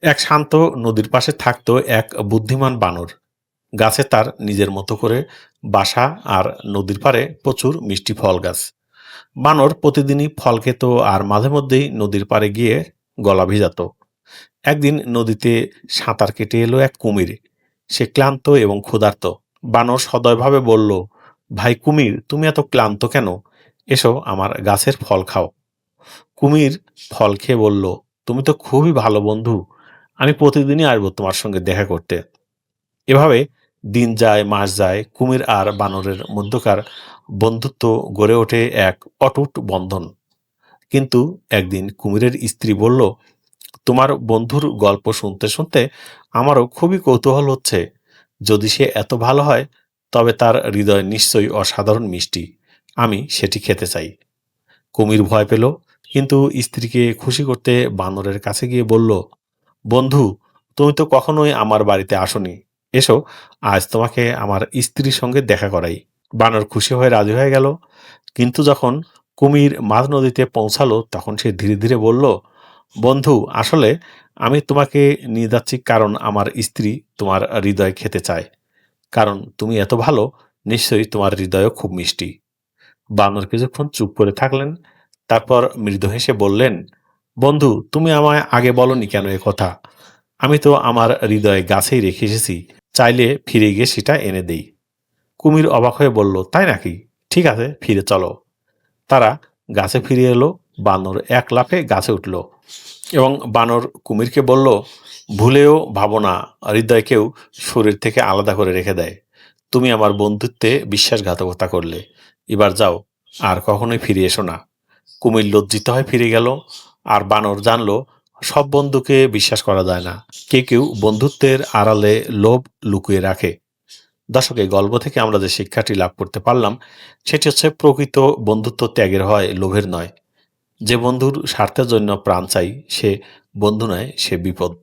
এক শান্ত নদীর পাশে থাকতো এক বুদ্ধিমান বানর। গাছে তার নিজের মতো করে বাসা, আর নদীর পাড়ে প্রচুর মিষ্টি ফল গাছ। বানর প্রতিদিনই ফল খেত আর মাঝে মধ্যেই নদীর পাড়ে গিয়ে গলা ভিজাতো। একদিন নদীতে সাঁতার কেটে এলো এক কুমির। সে ক্লান্ত এবং ক্ষুধার্ত। বানর সদয়ভাবে বলল, ভাই কুমির, তুমি এত ক্লান্ত কেন? এসো, আমার গাছের ফল খাও। কুমির ফল খেয়ে বলল, তুমি তো খুবই ভালো বন্ধু, আমি প্রতিদিনই আসবো তোমার সঙ্গে দেখা করতে। এভাবে দিন যায়, মাস যায়, কুমির আর বানরের মধ্যকার বন্ধুত্ব গড়ে ওঠে এক অটুট বন্ধন। কিন্তু একদিন কুমিরের স্ত্রী বলল, তোমার বন্ধুর গল্প শুনতে শুনতে আমারও খুবই কৌতূহল হচ্ছে। যদি সে এত ভালো হয়, তবে তার হৃদয় নিশ্চয়ই অসাধারণ মিষ্টি। আমি সেটি খেতে চাই। কুমির ভয় পেল, কিন্তু স্ত্রীকে খুশি করতে বানরের কাছে গিয়ে বলল, বন্ধু, তুমি তো কখনোই আমার বাড়িতে আসোনি। এসো, আজ তোমাকে আমার স্ত্রীর সঙ্গে দেখা করাই। বানর খুশি হয়ে রাজি হয়ে গেল। কিন্তু যখন কুমির মাঝ নদীতে পৌঁছালো, তখন সে ধীরে ধীরে বলল, বন্ধু, আসলে আমি তোমাকে নিয়ে যাচ্ছি কারণ আমার স্ত্রী তোমার হৃদয় খেতে চায়। কারণ তুমি এত ভালো, নিশ্চয়ই তোমার হৃদয়ও খুব মিষ্টি। বানর কিছুক্ষণ চুপ করে থাকলেন। তারপর মৃদু হেসে বললেন, বন্ধু, তুমি আমায় আগে বলনি কেন এ কথা? আমি তো আমার হৃদয় গাছেই রেখে এসেছি, চাইলে ফিরে গিয়ে সেটা এনে দেই। কুমির অবাক হয়ে বলল, তাই নাকি? ঠিক আছে, ফিরে চলো। তারা গাছে ফিরে এলো। বানর এক লাফে গাছে উঠল এবং বানর কুমিরকে বলল, ভুলেও ভাবো না হৃদয়কেও শরীর থেকে আলাদা করে রেখে দেয়। তুমি আমার বন্ধুত্বে বিশ্বাসঘাতকতা করলে। এবার যাও, আর কখনোই ফিরে এসো না। কুমির লজ্জিত হয়ে ফিরে গেল। আর বানর জানল, সব বন্ধুকে বিশ্বাস করা যায় না। কেউ কেউ বন্ধুত্বের আড়ালে লোভ লুকিয়ে রাখে। দর্শক, এই গল্প থেকে আমরা যে শিক্ষাটি লাভ করতে পারলাম, সেটি হচ্ছে প্রকৃত বন্ধুত্ব ত্যাগের হয়, লোভের নয়। যে বন্ধুর স্বার্থের জন্য প্রাণ চাই, সে বন্ধু নয়, সে বিপদ।